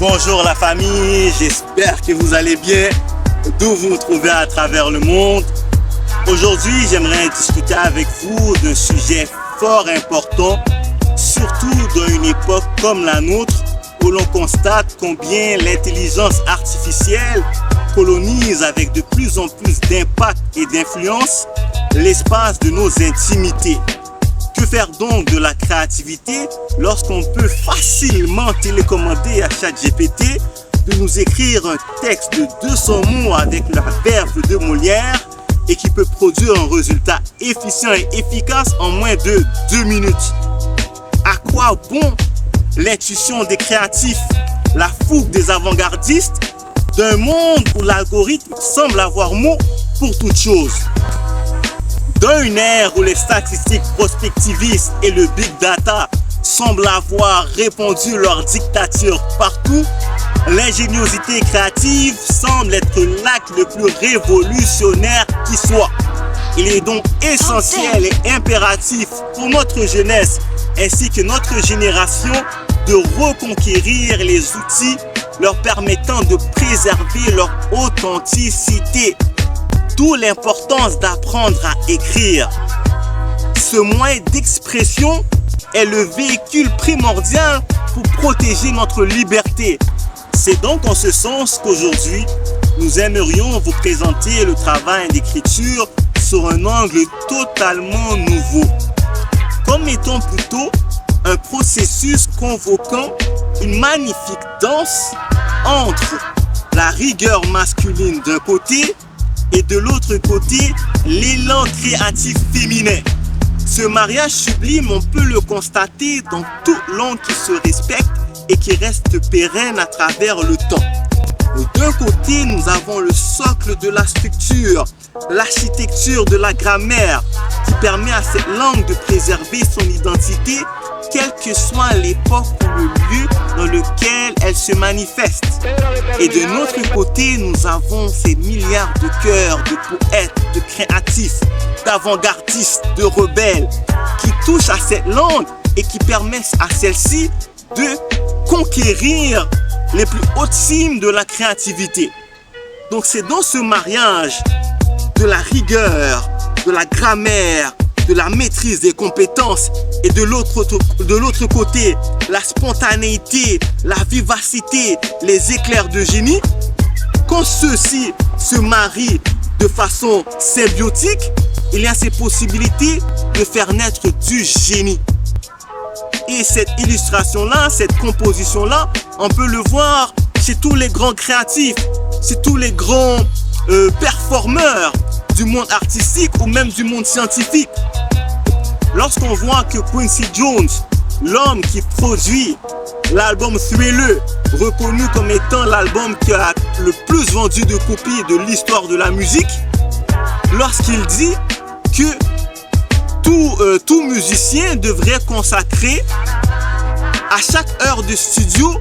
Bonjour la famille, j'espère que vous allez bien, d'où vous vous trouvez à travers le monde. Aujourd'hui, j'aimerais discuter avec vous d'un sujet fort important, surtout dans une époque comme la nôtre, où l'on constate combien l'intelligence artificielle colonise avec de plus en plus d'impact et d'influence l'espace de nos intimités. Que faire donc de la créativité lorsqu'on peut facilement télécommander à ChatGPT de nous écrire un texte de 200 mots avec la verve de Molière et qui peut produire un résultat efficient et efficace en moins de 2 minutes? À quoi bon l'intuition des créatifs, la fougue des avant-gardistes d'un monde où l'algorithme semble avoir mot pour toute chose? Dans une ère où les statistiques prospectivistes et le big data semblent avoir répandu leur dictature partout, l'ingéniosité créative semble être l'acte le plus révolutionnaire qui soit. Il est donc essentiel et impératif pour notre jeunesse ainsi que notre génération de reconquérir les outils leur permettant de préserver leur authenticité. D'où l'importance d'apprendre à écrire. Ce moyen d'expression est le véhicule primordial pour protéger notre liberté. C'est donc en ce sens qu'aujourd'hui, nous aimerions vous présenter le travail d'écriture sur un angle totalement nouveau, comme étant plutôt un processus convoquant une magnifique danse entre la rigueur masculine d'un côté et de l'autre côté, l'élan créatif féminin. Ce mariage sublime, on peut le constater dans toute langue qui se respecte et qui reste pérenne à travers le temps. D'un côté, nous avons le socle de la structure, l'architecture de la grammaire, qui permet à cette langue de préserver son identité, quelle que soit l'époque ou le lieu dans lequel elle se manifeste. Et de notre côté, nous avons ces milliards de cœurs, de poètes, de créatifs, d'avant-gardistes, de rebelles, qui touchent à cette langue et qui permettent à celle-ci de conquérir les plus hautes cimes de la créativité. Donc c'est dans ce mariage de la rigueur, de la grammaire, de la maîtrise des compétences et de l'autre côté, la spontanéité, la vivacité, les éclairs de génie, quand ceux-ci se marient de façon symbiotique, il y a ces possibilités de faire naître du génie. Et cette illustration-là, cette composition-là, on peut le voir chez tous les grands créatifs, chez tous les grands performeurs du monde artistique ou même du monde scientifique. Lorsqu'on voit que Quincy Jones, l'homme qui produit l'album Thriller, reconnu comme étant l'album qui a le plus vendu de copies de l'histoire de la musique, lorsqu'il dit que tout musicien devrait consacrer à chaque heure de studio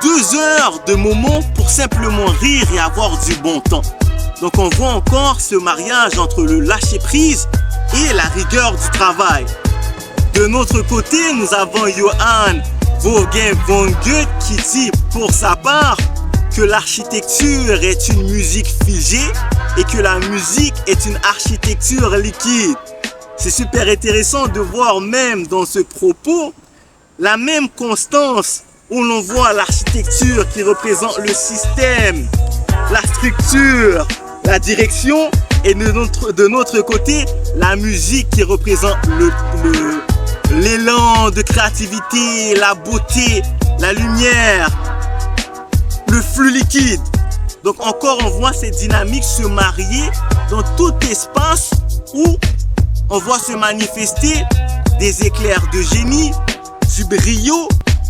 2 heures de moments pour simplement rire et avoir du bon temps. Donc on voit encore ce mariage entre le lâcher-prise et la rigueur du travail. De notre côté, nous avons Johann Wolfgang von Goethe qui dit pour sa part que l'architecture est une musique figée et que la musique est une architecture liquide. C'est super intéressant de voir même dans ce propos la même constance où l'on voit l'architecture qui représente le système, la structure, la direction, et de notre côté, la musique qui représente l'élan de créativité, la beauté, la lumière, le flux liquide. Donc encore, on voit ces dynamiques se marier dans tout espace où on voit se manifester des éclairs de génie, du brio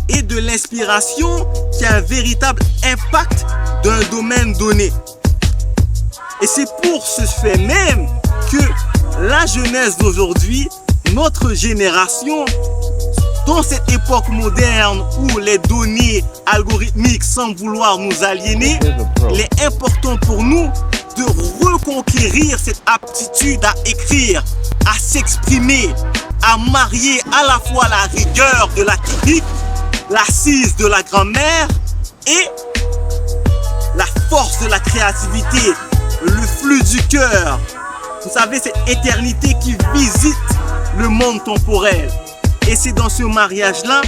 et de l'inspiration qui a un véritable impact dans un domaine donné. Et c'est pour ce fait même que la jeunesse d'aujourd'hui, notre génération, dans cette époque moderne où les données algorithmiques semblent vouloir nous aliéner, il est important pour nous de reconquérir cette aptitude à écrire, à s'exprimer, à marier à la fois la rigueur de la technique, l'assise de la grammaire et la force de la créativité, le flux du cœur. Vous savez, cette éternité qui visite le monde temporel. Et c'est dans ce mariage-là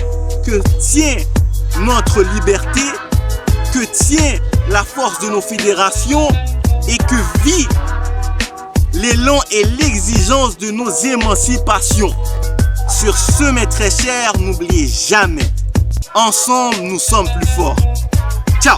que tient notre liberté, que tient la force de nos fédérations et que vit l'élan et l'exigence de nos émancipations. Sur ce, mes très chers, n'oubliez jamais, ensemble, nous sommes plus forts. Ciao!